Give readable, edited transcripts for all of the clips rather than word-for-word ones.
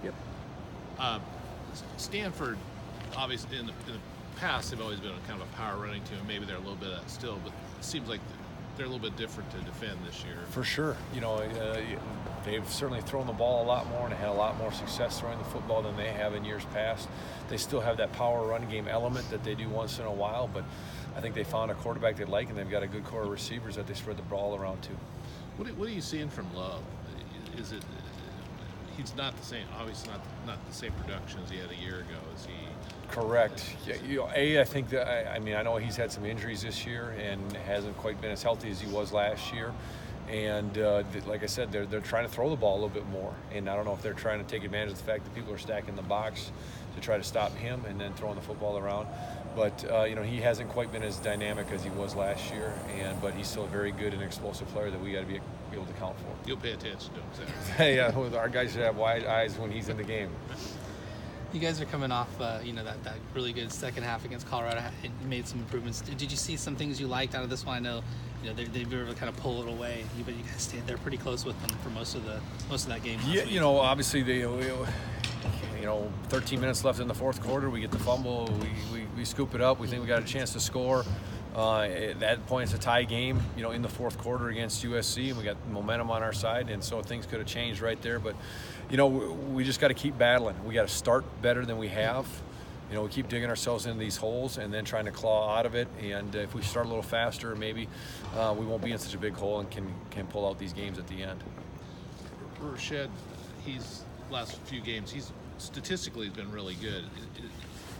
Yep. Stanford, obviously, in the past, they've always been a kind of a power running team. Maybe they're a little bit of that still, but it seems like they're a little bit different to defend this year. For sure. They've certainly thrown the ball a lot more and had a lot more success throwing the football than they have in years past. They still have that power run game element that they do once in a while, but I think they found a quarterback they like, and they've got a good core of receivers that they spread the ball around to. What are you seeing from Love? Is it he's not the same? Obviously, not the same production as he had a year ago. Is he? Correct. Yeah, I think that I know he's had some injuries this year and hasn't quite been as healthy as he was last year. And like I said, they're trying to throw the ball a little bit more. And I don't know if they're trying to take advantage of the fact that people are stacking the box to try to stop him and then throwing the football around. But he hasn't quite been as dynamic as he was last year. But he's still a very good and explosive player that we got to be able to count for. You'll pay attention to him. Hey, our guys should have wide eyes when he's in the game. You guys are coming off, that really good second half against Colorado. It made some improvements. Did you see some things you liked out of this one? I know, they've been able to kind of pull it away, but you guys stayed there pretty close with them for most of that game. Yeah, obviously they, 13 minutes left in the fourth quarter. We get the fumble. We scoop it up. We think we got a chance to score. At that point, it's a tie game, in the fourth quarter against USC, and we got momentum on our side, and so things could have changed right there. But, we just got to keep battling. We got to start better than we have. We keep digging ourselves into these holes and then trying to claw out of it. And if we start a little faster, maybe we won't be in such a big hole and can pull out these games at the end. Rashed, he's last few games, he's statistically been really good.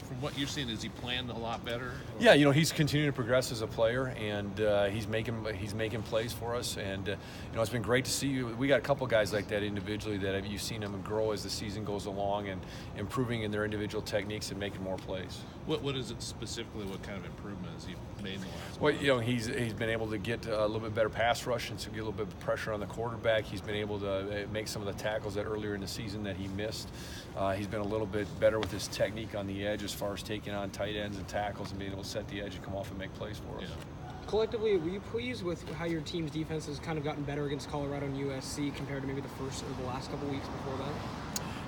From what you've seen, is he playing a lot better? Or? Yeah, he's continuing to progress as a player, and he's making plays for us. And it's been great to see you. We got a couple guys like that individually that you've seen them grow as the season goes along and improving in their individual techniques and making more plays. What is it specifically? What kind of improvement has he made in the last? Well, he's been able to get a little bit better pass rush and to get a little bit of pressure on the quarterback. He's been able to make some of the tackles that earlier in the season that he missed. He's been a little bit better with his technique on the edge as far as taking on tight ends and tackles and being able to set the edge and come off and make plays for us. Yeah. Collectively, were you pleased with how your team's defense has kind of gotten better against Colorado and USC compared to maybe the last couple weeks before that?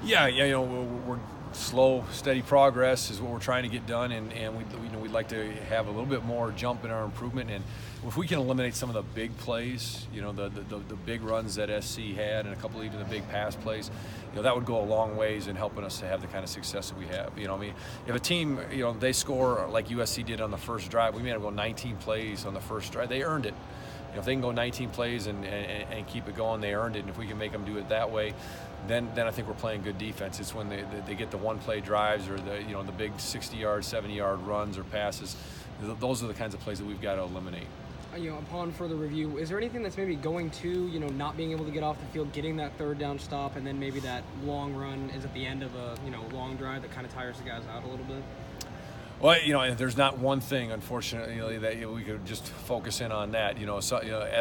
Yeah, we're slow, steady progress is what we're trying to get done, and we'd like to have a little bit more jump in our improvement. And if we can eliminate some of the big plays, the big runs that SC had, and a couple even the big pass plays, that would go a long ways in helping us to have the kind of success that we have. If a team, they score like USC did on the first drive, we may have to go 19 plays on the first drive. They earned it. If they can go 19 plays and keep it going, they earned it. And if we can make them do it that way, then I think we're playing good defense. It's when they get the one-play drives or the big 60-yard, 70-yard runs or passes. Those are the kinds of plays that we've got to eliminate. Upon further review, is there anything that's maybe going to, not being able to get off the field, getting that third down stop, and then maybe that long run is at the end of a, long drive that kind of tires the guys out a little bit? Well, there's not one thing, unfortunately, that we could just focus in on that.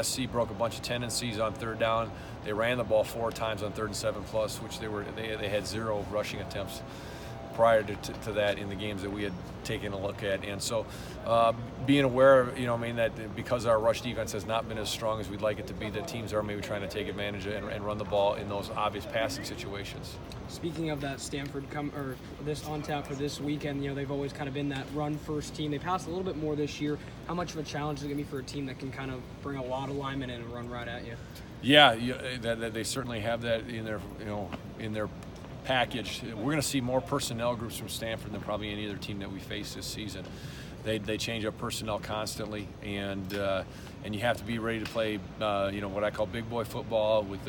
SC broke a bunch of tendencies on third down. They ran the ball 4 times on 3rd and 7+, which they had 0 rushing attempts prior to that in the games that we had taken a look at. And so being aware, that because our rush defense has not been as strong as we'd like it to be, that teams are maybe trying to take advantage of and run the ball in those obvious passing situations. Speaking of that, Stanford this on tap for this weekend, they've always kind of been that run-first team. They passed a little bit more this year. How much of a challenge is it going to be for a team that can kind of bring a lot of linemen in and run right at you? Yeah, they certainly have that in their package. We're going to see more personnel groups from Stanford than probably any other team that we face this season. They change up personnel constantly, and you have to be ready to play what I call big boy football with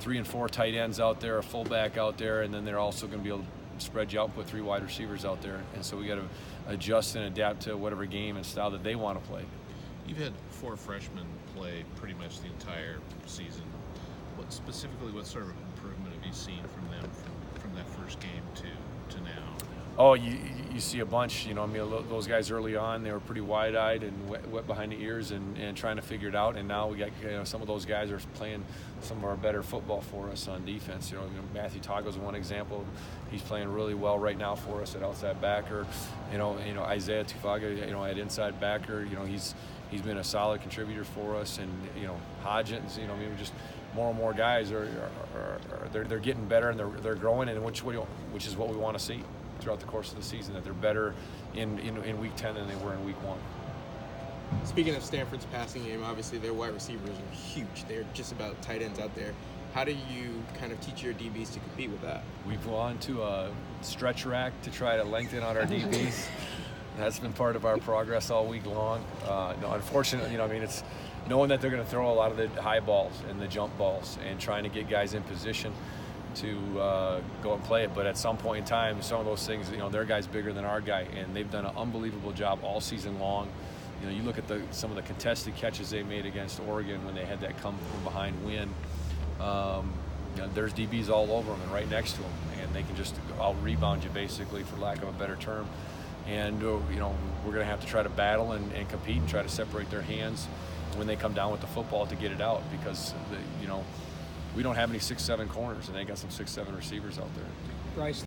3 and 4 tight ends out there, a fullback out there, and then they're also going to be able to spread you out and put 3 wide receivers out there. And so we got to adjust and adapt to whatever game and style that they want to play. You've had 4 freshmen play pretty much the entire season. What sort of improvement have you seen from them from that first game to now? Oh, you see a bunch. Those guys early on, they were pretty wide-eyed and wet behind the ears and trying to figure it out. And now we got some of those guys are playing some of our better football for us on defense. Matthew Tago's one example. He's playing really well right now for us at outside backer. Isaiah Tufaga, at inside backer. He's been a solid contributor for us. And Hodgins, more and more guys they're getting better and they're growing, and which is what we want to see throughout the course of the season, that they're better in week 10 than they were in week 1. Speaking of Stanford's passing game, obviously their wide receivers are huge. They're just about tight ends out there. How do you kind of teach your DBs to compete with that? We've gone to a stretch rack to try to lengthen out our DBs. That's been part of our progress all week long. No, unfortunately, it's knowing that they're going to throw a lot of the high balls and the jump balls and trying to get guys in position to go and play it. But at some point in time, some of those things, their guy's bigger than our guy, and they've done an unbelievable job all season long. You look at some of the contested catches they made against Oregon when they had that come from behind win. There's DBs all over them and right next to them, and they can just out-rebound you, basically, for lack of a better term. And we're going to have to try to battle and compete and try to separate their hands when they come down with the football to get it out, because we don't have any 6'7" corners, and they got some 6'7" receivers out there. Bryce.